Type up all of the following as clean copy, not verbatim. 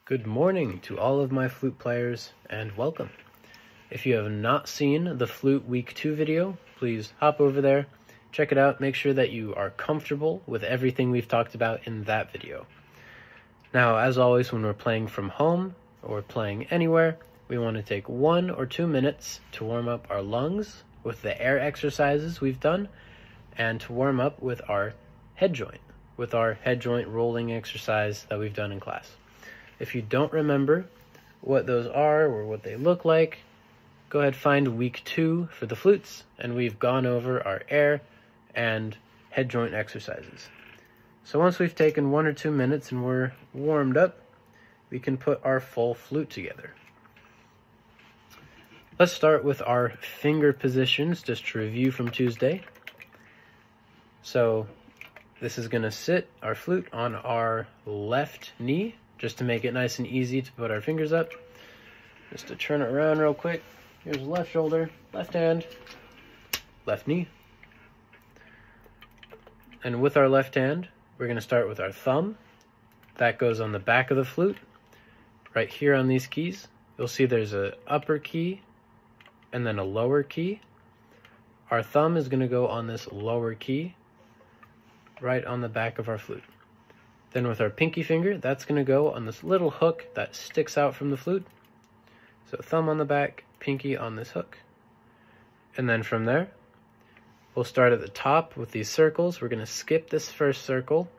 Good morning to all of my flute players and welcome. If you have not seen the Flute Week 2 video, please hop over there, check it out, make sure that you are comfortable with everything we've talked about in that video. Now, as always, when we're playing from home or playing anywhere, we want to take 1 or 2 minutes to warm up our lungs with the air exercises we've done and to warm up with our head joint rolling exercise that we've done in class. If you don't remember what those are or what they look like, go ahead, find week 2 for the flutes, and we've gone over our air and head joint exercises. So once we've taken 1 or 2 minutes and we're warmed up, we can put our full flute together. Let's start with our finger positions, just to review from Tuesday. So this is going to sit our flute on our left knee, just to make it nice and easy to put our fingers up. Just to turn it around real quick. Here's left shoulder, left hand, left knee. And with our left hand, we're going to start with our thumb. That goes on the back of the flute. Right here on these keys, you'll see there's an upper key and then a lower key. Our thumb is going to go on this lower key, right on the back of our flute. Then with our pinky finger, that's going to go on this little hook that sticks out from the flute. So thumb on the back, pinky on this hook. And then from there, we'll start at the top with these circles. We're going to skip this first circle,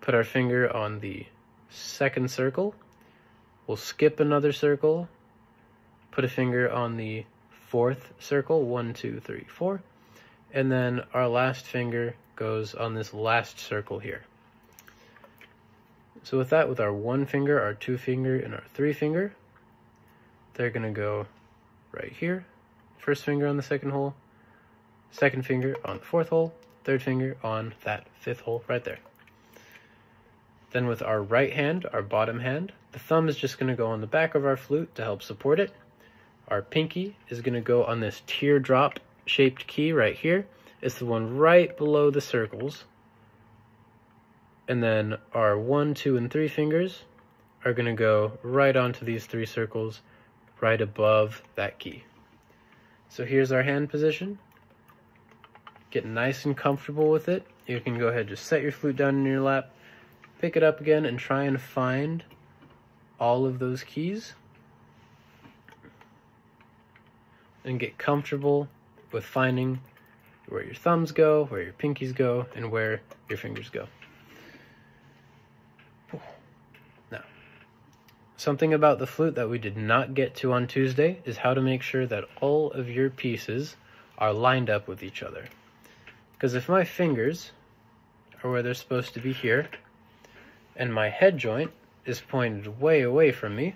put our finger on the second circle. We'll skip another circle, put a finger on the fourth circle, 1, 2, 3, 4. And then our last finger goes on this last circle here. So with that, with our 1 finger, our 2 finger, and our 3 finger, they're going to go right here. First finger on the second hole, second finger on the fourth hole, third finger on that 5th hole right there. Then with our right hand, our bottom hand, the thumb is just going to go on the back of our flute to help support it. Our pinky is going to go on this teardrop shaped key right here. It's the one right below the circles. And then our 1, 2, and 3 fingers are going to go right onto these 3 circles right above that key. So here's our hand position. Get nice and comfortable with it. You can go ahead and just set your flute down in your lap, pick it up again, and try and find all of those keys. And get comfortable with finding where your thumbs go, where your pinkies go, and where your fingers go. Now, something about the flute that we did not get to on Tuesday is how to make sure that all of your pieces are lined up with each other. Because if my fingers are where they're supposed to be here, and my head joint is pointed way away from me,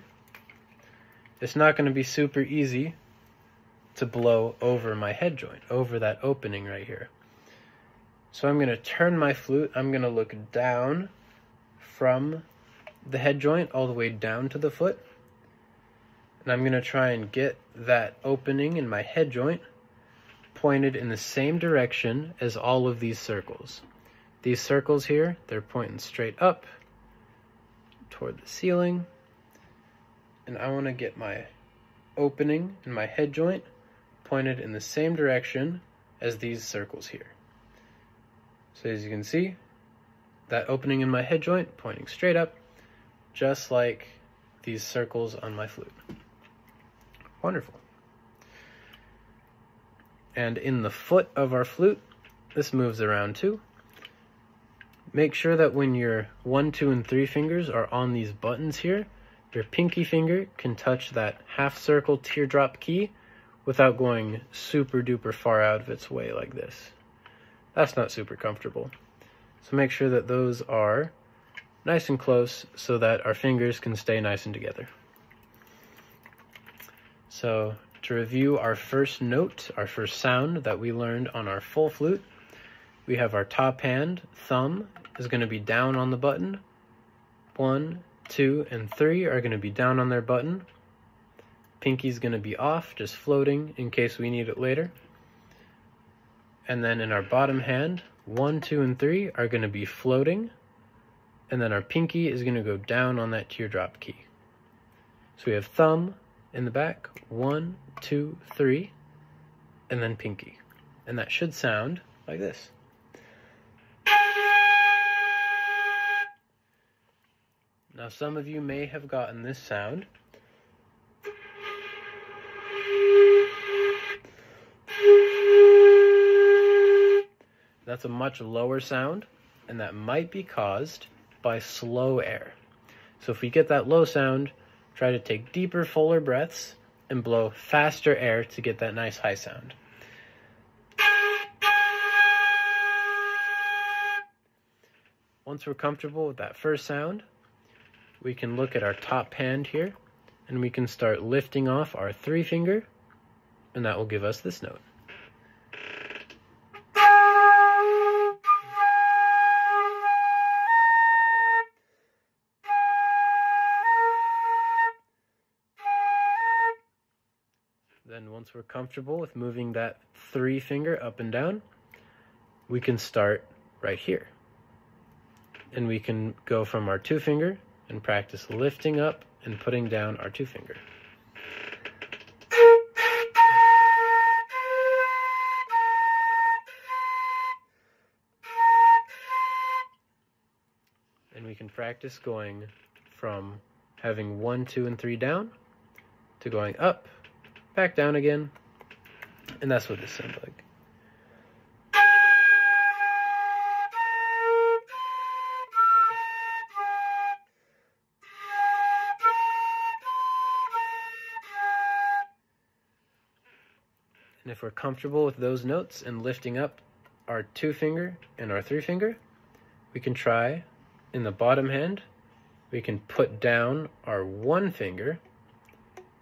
it's not going to be super easy to blow over my head joint, over that opening right here. So I'm going to turn my flute, I'm going to look down from the head joint all the way down to the foot, and I'm going to try and get that opening in my head joint pointed in the same direction as all of these circles. These circles here, they're pointing straight up toward the ceiling, and I want to get my opening in my head joint pointed in the same direction as these circles here. So as you can see, that opening in my head joint pointing straight up, just like these circles on my flute. Wonderful. And in the foot of our flute, this moves around too. Make sure that when your 1, 2, and 3 fingers are on these buttons here, your pinky finger can touch that half circle teardrop key without going super duper far out of its way like this. That's not super comfortable. So make sure that those are nice and close so that our fingers can stay nice and together. So to review our first note, our first sound that we learned on our full flute, we have our top hand, thumb, is going to be down on the button. 1, 2, and 3 are going to be down on their button. Pinky's going to be off, just floating in case we need it later. And then in our bottom hand, 1, 2, and 3 are going to be floating. and then our pinky is going to go down on that teardrop key. So we have thumb in the back, 1, 2, 3, and then pinky. And that should sound like this. Now some of you may have gotten this sound. That's a much lower sound, and that might be caused by slow air. So if we get that low sound, try to take deeper, fuller breaths and blow faster air to get that nice high sound. Once we're comfortable with that first sound, we can look at our top hand here, and we can start lifting off our 3 finger, and that will give us this note. Then once we're comfortable with moving that 3 finger up and down, we can start right here. And we can go from our 2 finger and practice lifting up and putting down our 2 finger. And we can practice going from having 1, 2, and 3 down to going up, back down again, and that's what this sounds like. And if we're comfortable with those notes and lifting up our 2 finger and our 3 finger, we can try in the bottom hand, we can put down our 1 finger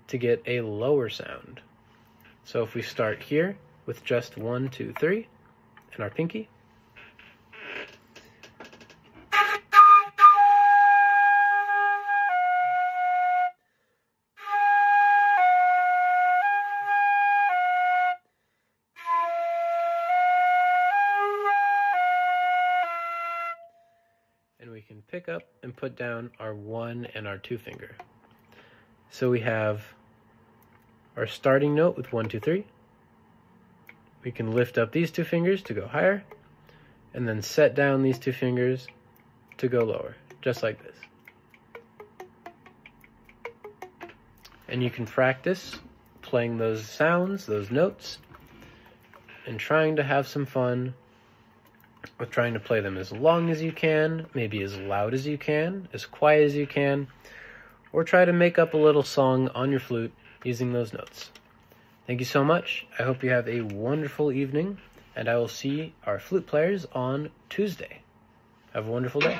to get a lower sound. So if we start here with just 1, 2, 3 and our pinky, and we can pick up and put down our 1 and our 2 finger. So we have our starting note with 1, 2, 3. We can lift up these 2 fingers to go higher, and then set down these 2 fingers to go lower, just like this. And you can practice playing those sounds, those notes, and trying to have some fun with trying to play them as long as you can, maybe as loud as you can, as quiet as you can, or try to make up a little song on your flute using those notes. Thank you so much. I hope you have a wonderful evening, and I will see our flute players on Tuesday. Have a wonderful day.